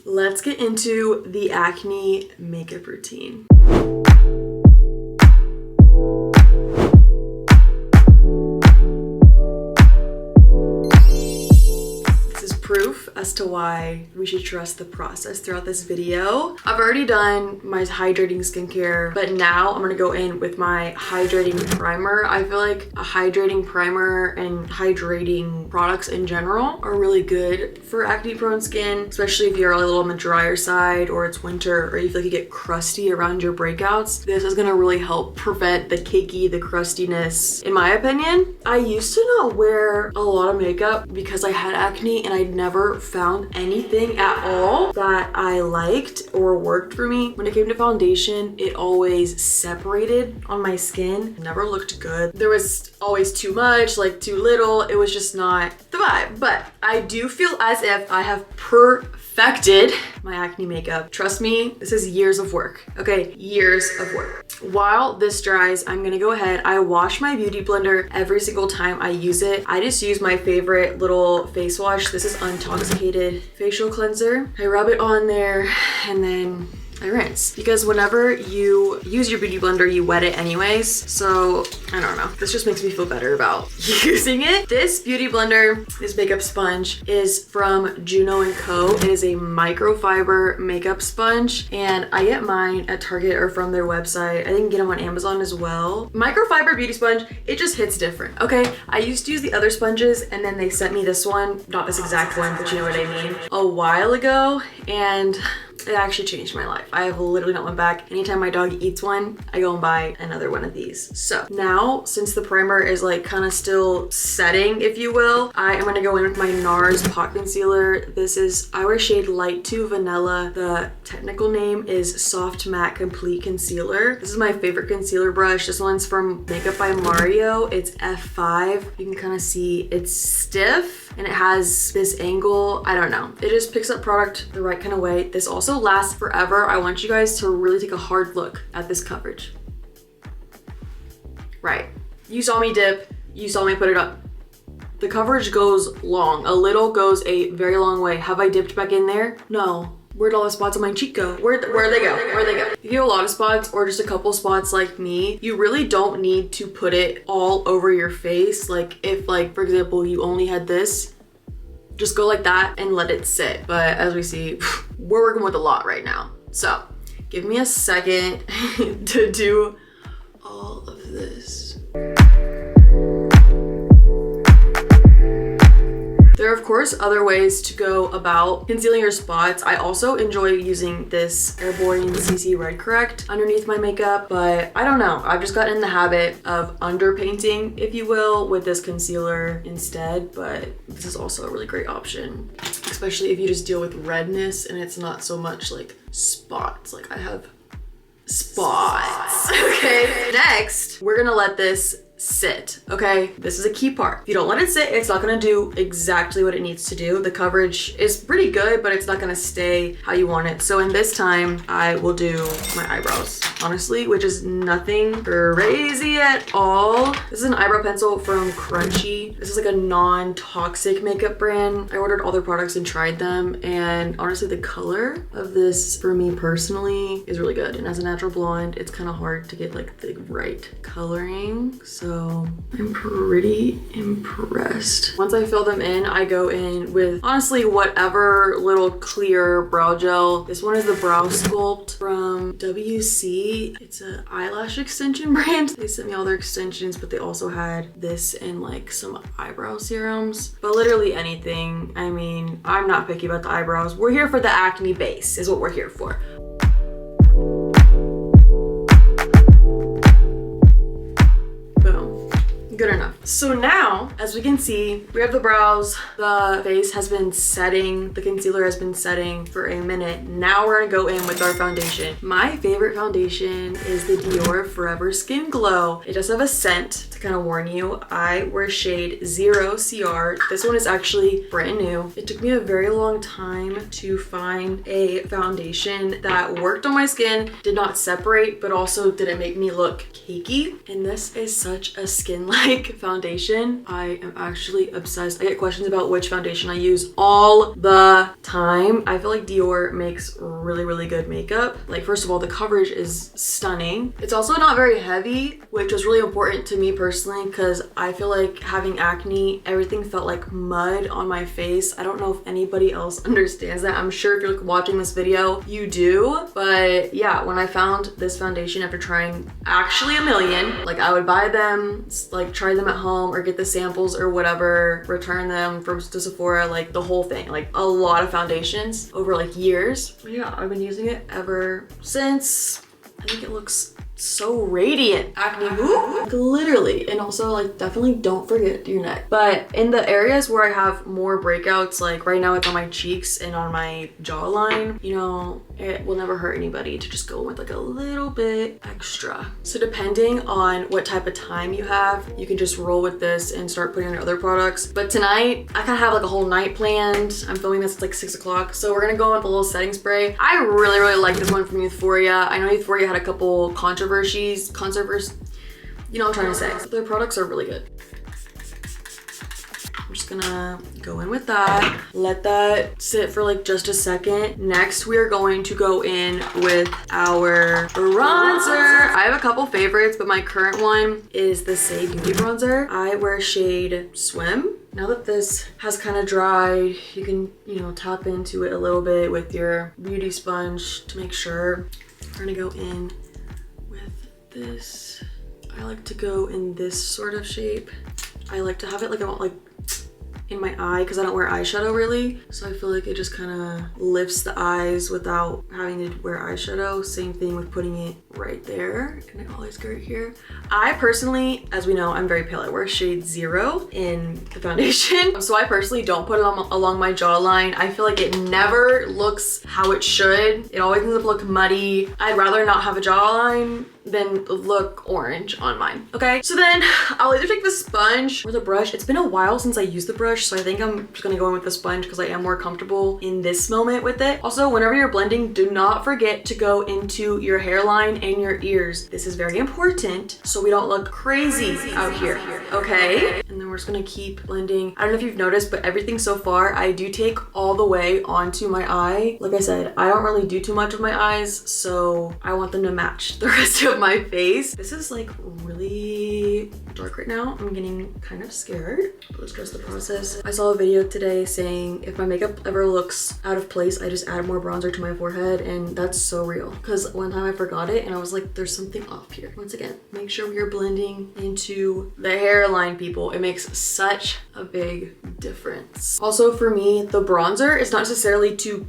let's get into the acne makeup routine. Proof as to why we should trust the process throughout this video. I've already done my hydrating skincare, but now I'm gonna go in with my hydrating primer. I feel like a hydrating primer and hydrating products in general are really good for acne prone skin, especially if you're a little on the drier side or it's winter or you feel like you get crusty around your breakouts. This is gonna really help prevent the cakey, the crustiness. In my opinion, I used to not wear a lot of makeup because I had acne and I never found anything at all that I liked or worked for me. When it came to foundation, it always separated on my skin. It never looked good. There was always too much, like too little. It was just not the vibe. But I do feel as if I have perfected my acne makeup. Trust me, this is years of work. Okay, years of work. While this dries, I'm gonna go ahead. I wash my beauty blender every single time I use it. I just use my favorite little face wash. This is Intoxicated facial cleanser. I rub it on there and then I rinse, because whenever you use your beauty blender, you wet it anyways. So I don't know, this just makes me feel better about using it. This beauty blender, this makeup sponge is from Juno & Co. It is a microfiber makeup sponge and I get mine at Target or from their website. I think get them on Amazon as well. Microfiber beauty sponge, it just hits different. Okay, I used to use the other sponges and then they sent me this one, not this exact one, but you know what I mean, a while ago, and it actually changed my life. I have literally not went back. Anytime my dog eats one, I go and buy another one of these. So now, since the primer is like kind of still setting, if you will, I am gonna go in with my NARS Pot Concealer. This is, I wear shade Light 2 Vanilla. The technical name is Soft Matte Complete Concealer. This is my favorite concealer brush. This one's from Makeup by Mario. It's F5. You can kind of see it's stiff and it has this angle. I don't know. It just picks up product the right kind of way. This also lasts forever. I want you guys to really take a hard look at this coverage. Right. You saw me dip. You saw me put it up. The coverage goes long. A little goes a very long way. Have I dipped back in there? No. Where'd all the spots on my cheek go? Where'd they go? Where'd they go? If you have a lot of spots or just a couple spots like me, you really don't need to put it all over your face. Like if, like, for example, you only had this, just go like that and let it sit. But as we see, we're working with a lot right now. So give me a second to do all of this. There are of course other ways to go about concealing your spots. I also enjoy using this Airborne CC Red Correct underneath my makeup, but I don't know. I've just gotten in the habit of underpainting, if you will, with this concealer instead, but this is also a really great option, especially if you just deal with redness and it's not so much like spots. Like I have spots. Okay, next, we're gonna let this sit, okay? This is a key part. If you don't let it sit, it's not gonna do exactly what it needs to do. The coverage is pretty good, but it's not gonna stay how you want it. So in this time, I will do my eyebrows, honestly, which is nothing crazy at all. This is an eyebrow pencil from Crunchy. This is like a non-toxic makeup brand. I ordered all their products and tried them, and honestly, the color of this for me personally is really good. And as a natural blonde, it's kind of hard to get like the right coloring. So I'm pretty impressed. Once I fill them in, I go in with honestly whatever little clear brow gel. This one is the Brow Sculpt from WC. It's an eyelash extension brand. They sent me all their extensions, but they also had this and like some eyebrow serums. But literally anything. I mean, I'm not picky about the eyebrows. We're here for the acne base is what we're here for. Good enough. So now, as we can see, we have the brows, the face has been setting, the concealer has been setting for a minute. Now we're gonna go in with our foundation. My favorite foundation is the Dior Forever Skin Glow. It does have a scent to kind of warn you. I wear shade 0 CR. This one is actually brand new. It took me a very long time to find a foundation that worked on my skin, did not separate, but also didn't make me look cakey. And this is such a skin-like foundation. foundation. I am actually obsessed. I get questions about which foundation I use all the time. I feel like Dior makes really good makeup. Like, first of all, the coverage is stunning. It's also not very heavy, which was really important to me personally because I feel like having acne, everything felt like mud on my face. I don't know if anybody else understands that. I'm sure if you're watching this video, you do. But yeah, when I found this foundation after trying actually a million, like I would buy them, like try them at home or get the samples or whatever, return them to Sephora, like the whole thing, like a lot of foundations over like years. But yeah, I've been using it ever since. I think it looks so radiant. Acne, like, literally. And also, like, definitely don't forget your neck. But in the areas where I have more breakouts, like right now it's on my cheeks and on my jawline, you know, it will never hurt anybody to just go with like a little bit extra. So depending on what type of time you have, you can just roll with this and start putting on your other products. But tonight, I kind of have like a whole night planned. I'm filming this at like 6 o'clock. So we're gonna go with a little setting spray. I really like this one from Euphoria. I know Euphoria had a couple controversies, you know what I'm trying to say. So their products are really good. I'm just gonna go in with that. Let that sit for like just a second. Next, we are going to go in with our bronzer. I have a couple favorites, but my current one is the Say Beauty bronzer. I wear shade Swim. Now that this has kind of dried, you can, you know, tap into it a little bit with your beauty sponge to make sure. We're gonna go in with this. I like to go in this sort of shape. I like to have it like I want like in my eye because I don't wear eyeshadow really. So I feel like it just kind of lifts the eyes without having to wear eyeshadow. Same thing with putting it right there. And it always go right here. I personally, as we know, I'm very pale. I wear shade 0 in the foundation. So I personally don't put it along my jawline. I feel like it never looks how it should. It always ends up looking muddy. I'd rather not have a jawline than look orange on mine. Okay, so then I'll either take the sponge or the brush. It's been a while since I used the brush, so I think I'm just gonna go in with the sponge because I am more comfortable in this moment with it. Also, whenever you're blending, do not forget to go into your hairline and your ears. This is very important so we don't look crazy out here, okay? And then we're just gonna keep blending. I don't know if you've noticed, but everything so far, I do take all the way onto my eye. Like I said, I don't really do too much with my eyes, so I want them to match the rest of my face. This is like really dark right now. I'm getting kind of scared. Let's trust the process. I saw a video today saying if my makeup ever looks out of place, I just add more bronzer to my forehead, and that's so real. Because one time I forgot it and I was like, there's something off here. Once again, make sure we are blending into the hairline, people. It makes such a big difference. Also for me, the bronzer is not necessarily to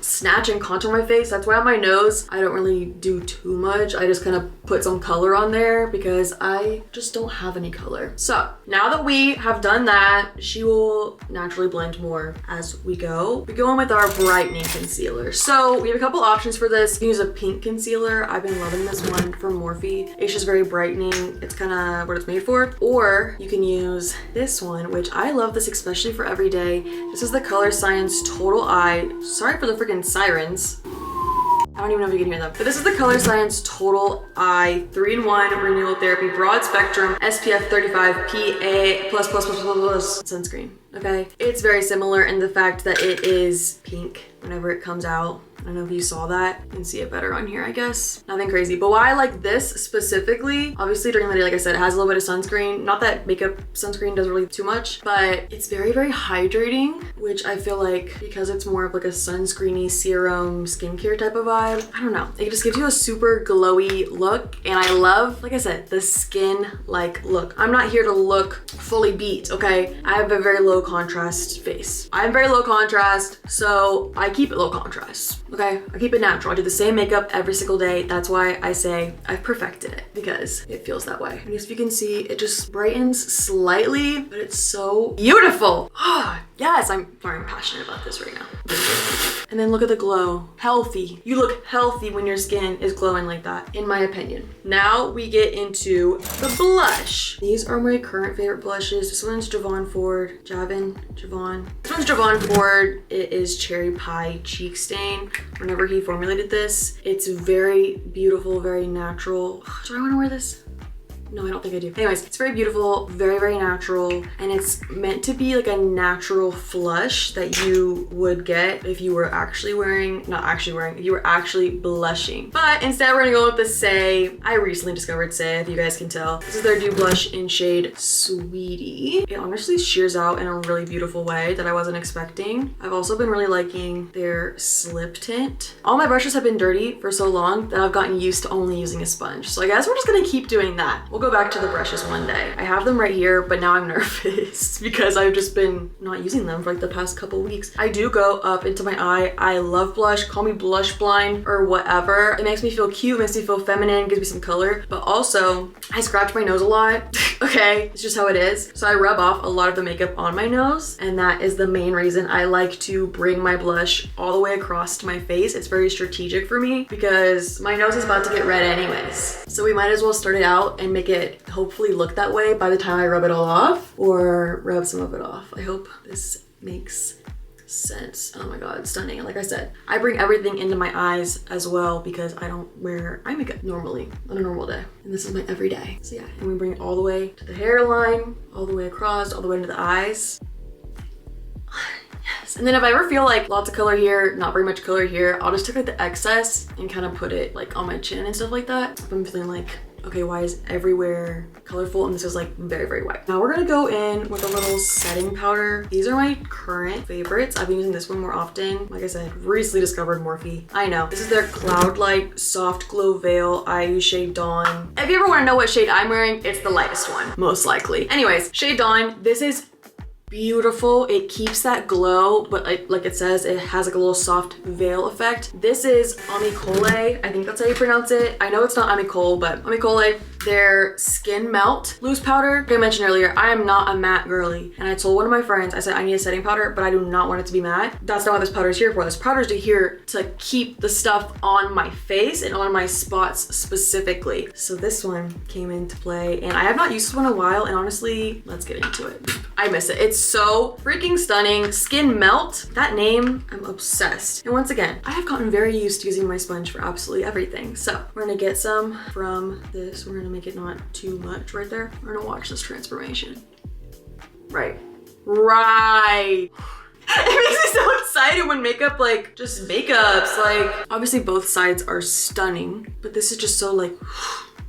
snatch and contour my face. That's why on my nose, I don't really do too much. I just kind of put some color on there because I just don't have any color. So now that we have done that, she will naturally blend more as we go. We go in with our brightening concealer. So we have a couple options for this. You can use a pink concealer. I've been loving this one from Morphe. It's just very brightening. It's kind of what it's made for. Or you can use this one, which I love this especially for every day. This is the Color Science Total Eye. Sorry for the freaking sirens. I don't even know if you can hear them. But this is the Color Science Total Eye 3-in-1 Renewal Therapy Broad Spectrum SPF 35 PA++++ sunscreen. Okay, it's very similar in the fact that it is pink whenever it comes out. I don't know if you saw that. You can see it better on here, I guess. Nothing crazy. But why I like this specifically, obviously during the day, like I said, it has a little bit of sunscreen. Not that makeup sunscreen does really too much, but it's very hydrating, which I feel like because it's more of like a sunscreeny serum skincare type of vibe, I don't know. It just gives you a super glowy look. And I love, like I said, the skin-like look. I'm not here to look fully beat, okay? I have a very low contrast face. I'm very low contrast, so I keep it low contrast. Okay, I keep it natural. I do the same makeup every single day. That's why I say I've perfected it, because it feels that way. And as you can see, it just brightens slightly, but it's so beautiful. Ah, yes, I'm very passionate about this right now. And then look at the glow. Healthy. You look healthy when your skin is glowing like that, in my opinion. Now we get into the blush. These are my current favorite blushes. This one's Javon Ford. Javon. This one's Javon Ford. It is Cherry Pie Cheek Stain. Whenever he formulated this, it's very beautiful, very natural. Do I want to wear this? No, I don't think I do. Anyways, it's very beautiful, very, very natural, and it's meant to be like a natural flush that you would get if you were actually wearing, not actually wearing, if you were actually blushing. But instead we're gonna go with the Say. I recently discovered Say, if you guys can tell. This is their Dew Blush in shade Sweetie. It honestly shears out in a really beautiful way that I wasn't expecting. I've also been really liking their slip tint. All my brushes have been dirty for so long that I've gotten used to only using a sponge. So I guess we're just gonna keep doing that. We'll go back to the brushes one day. I have them right here, but now I'm nervous because I've just been not using them for like the past couple weeks. I do go up into my eye. I love blush, call me blush blind or whatever. It makes me feel cute, makes me feel feminine, gives me some color, but also I scratch my nose a lot. Okay, it's just how it is. So I rub off a lot of the makeup on my nose, and that is the main reason I like to bring my blush all the way across to my face. It's very strategic for me because my nose is about to get red anyways. So we might as well start it out and make it hopefully look that way by the time I rub it all off or rub some of it off. I hope this makes sense. Oh my god, stunning. Like I said, I bring everything into my eyes as well because I don't wear eye makeup normally on a normal day, and this is my everyday. So yeah, and we bring it all the way to the hairline, all the way across, all the way into the eyes. Yes. And then if I ever feel like lots of color here, not very much color here, I'll just take like the excess and kind of put it like on my chin and stuff like that. If I'm feeling like, okay, why is everywhere colorful and this is like very, very white. Now we're gonna go in with a little setting powder. These are my current favorites. I've been using this one more often. Like I said, recently discovered Morphe. I know. This is their Cloud Light Soft Glow Veil. I use shade Dawn. If you ever wanna know what shade I'm wearing, it's the lightest one, most likely. Anyways, shade Dawn. This is beautiful. It keeps that glow, but like it says, it has like a little soft veil effect. This is Amicole. I think that's how you pronounce it. I know it's not Amicole, but Amicole. Their Skin Melt Loose Powder. Like I mentioned earlier, I am not a matte girly. And I told one of my friends, I said, I need a setting powder, but I do not want it to be matte. That's not what this powder is here for. This powder is here to keep the stuff on my face and on my spots specifically. So this one came into play, and I have not used this one in a while, and honestly, let's get into it. I miss it. It's so freaking stunning. Skin Melt, that name, I'm obsessed. And once again, I have gotten very used to using my sponge for absolutely everything. So we're gonna get some from this. We're gonna make it not too much right there. We're gonna watch this transformation. Right. It makes me so excited when makeup, like, just makeups, like, obviously both sides are stunning, but this is just so like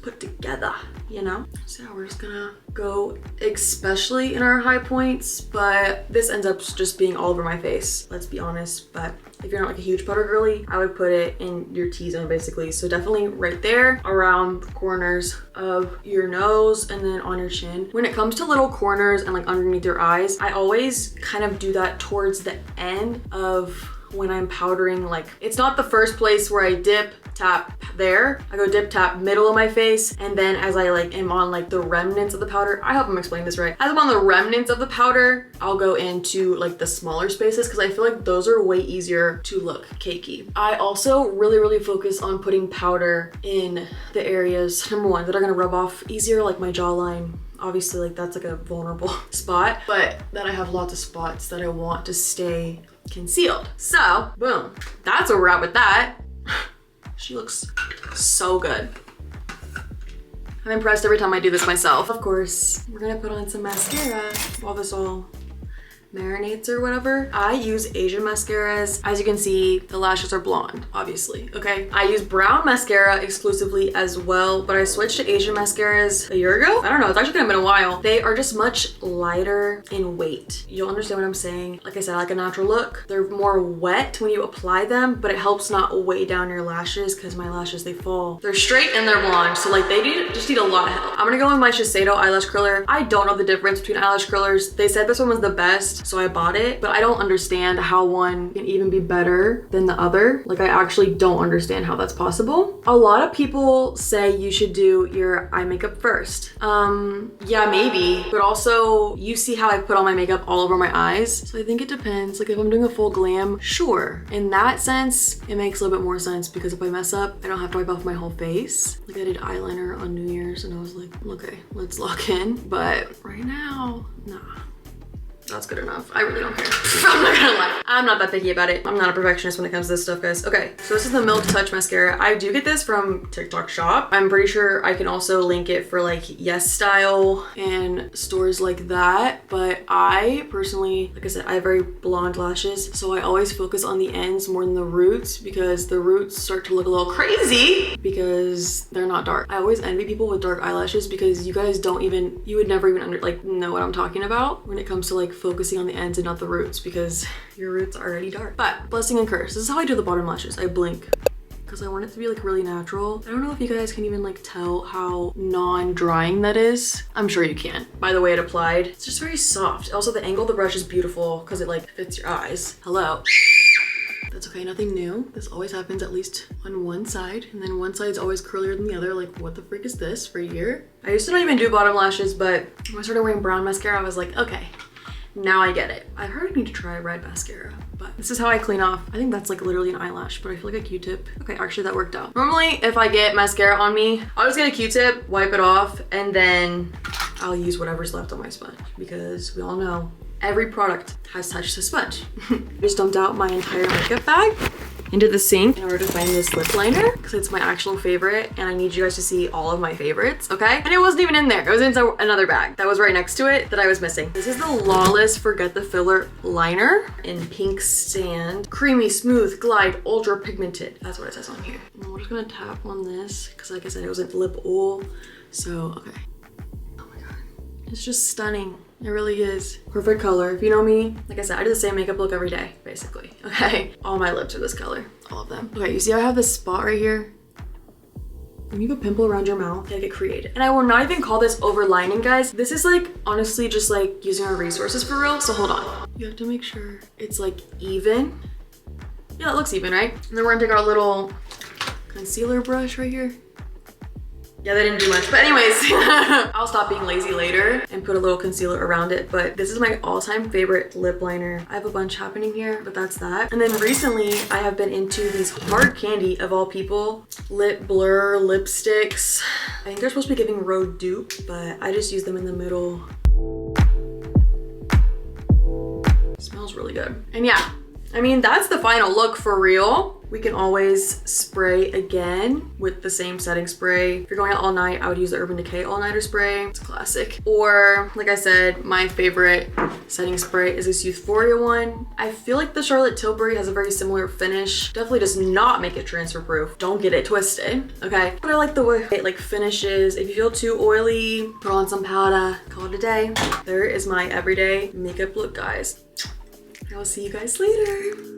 put together, you know? So we're just gonna go, especially in our high points, but this ends up just being all over my face, let's be honest. But if you're not like a huge powder girly, I would put it in your T-zone basically. So definitely right there around the corners of your nose and then on your chin. When it comes to little corners and like underneath your eyes, I always kind of do that towards the end of when I'm powdering. Like, it's not the first place where I dip, tap there. I go dip, tap, middle of my face, and then as I like am on like the remnants of the powder, I hope I'm explaining this right. As I'm on the remnants of the powder, I'll go into like the smaller spaces because I feel like those are way easier to look cakey. I also really focus on putting powder in the areas, number one, that are gonna rub off easier, like my jawline. Obviously, like that's like a vulnerable spot, but then I have lots of spots that I want to stay concealed. So, boom, that's where we're at with that. She looks so good. I'm impressed every time I do this myself. Of course, we're gonna put on some mascara while this all marinates or whatever. I use Asian mascaras. As you can see, the lashes are blonde, obviously, okay? I use brown mascara exclusively as well, but I switched to Asian mascaras a year ago. I don't know, it's actually kind of been a while. They are just much lighter in weight. You'll understand what I'm saying. Like I said, I like a natural look. They're more wet when you apply them, but it helps not weigh down your lashes because my lashes, they fall. They're straight and they're blonde, so like they just need a lot of help. I'm gonna go with my Shiseido eyelash curler. I don't know the difference between eyelash curlers. They said this one was the best, so I bought it, but I don't understand how one can even be better than the other. Like, I actually don't understand how that's possible. A lot of people say you should do your eye makeup first. Yeah, maybe, but also you see how I put all my makeup all over my eyes. So I think it depends. Like, if I'm doing a full glam, sure. In that sense, it makes a little bit more sense because if I mess up, I don't have to wipe off my whole face. Like, I did eyeliner on New Year's and I was like, okay, let's lock in. But right now, nah. That's good enough. I really don't care. I'm not gonna lie. I'm not that picky about it. I'm not a perfectionist when it comes to this stuff, guys. Okay, so this is the Milk Touch mascara. I do get this from TikTok Shop. I'm pretty sure I can also link it for like Yes Style and stores like that. But I personally, like I said, I have very blonde lashes, so I always focus on the ends more than the roots because the roots start to look a little crazy because they're not dark. I always envy people with dark eyelashes because you guys don't even, you would never even know what I'm talking about when it comes to like focusing on the ends and not the roots because your roots are already dark. But blessing and curse, this is how I do the bottom lashes. I blink because I want it to be like really natural. I don't know if you guys can even like tell how non-drying that is. I'm sure you can by the way it applied. It's just very soft. Also the angle of the brush is beautiful because it like fits your eyes. Hello. That's okay, nothing new. This always happens at least on one side, and then one side's always curlier than the other. Like, what the freak is this for a year? I used to not even do bottom lashes, but when I started wearing brown mascara, I was like, okay, now I get it. I heard I need to try red mascara, but this is how I clean off. I think that's like literally an eyelash, but I feel like a Q-tip. Okay, actually that worked out. Normally, if I get mascara on me, I'll just get a Q-tip, wipe it off, and then I'll use whatever's left on my sponge because we all know every product has touched the sponge. I just dumped out my entire makeup bag into the sink in order to find this lip liner because it's my actual favorite and I need you guys to see all of my favorites, okay? And it wasn't even in there. It was in another bag that was right next to it that I was missing. This is the Lawless Forget the Filler liner in Pink Sand. Creamy, smooth, glide, ultra pigmented. That's what it says on here. And we're just gonna tap on this because like I said, it was a lip oil. So, okay. Oh my God. It's just stunning. It really is. Perfect color. If you know me, like I said, I do the same makeup look every day, basically. Okay. All my lips are this color. All of them. Okay, you see I have this spot right here? When you have a pimple around your mouth, you gotta get creative. And I will not even call this overlining, guys. This is like, honestly, just like using our resources for real. So hold on. You have to make sure it's like even. Yeah, it looks even, right? And then we're gonna take our little concealer brush right here. Yeah, they didn't do much, but anyways, I'll stop being lazy later and put a little concealer around it, but this is my all-time favorite lip liner. I have a bunch happening here, but that's that. And then recently, I have been into these hard candy, of all people, lip blur lipsticks. I think they're supposed to be giving Road Dupe, but I just use them in the middle. It smells really good. And yeah, I mean, that's the final look for real. We can always spray again with the same setting spray. If you're going out all night, I would use the Urban Decay All Nighter Spray. It's classic. Or, like I said, my favorite setting spray is this Euphoria one. I feel like the Charlotte Tilbury has a very similar finish. Definitely does not make it transfer proof. Don't get it twisted, okay? But I like the way it like finishes. If you feel too oily, put on some powder, call it a day. There is my everyday makeup look, guys. I will see you guys later.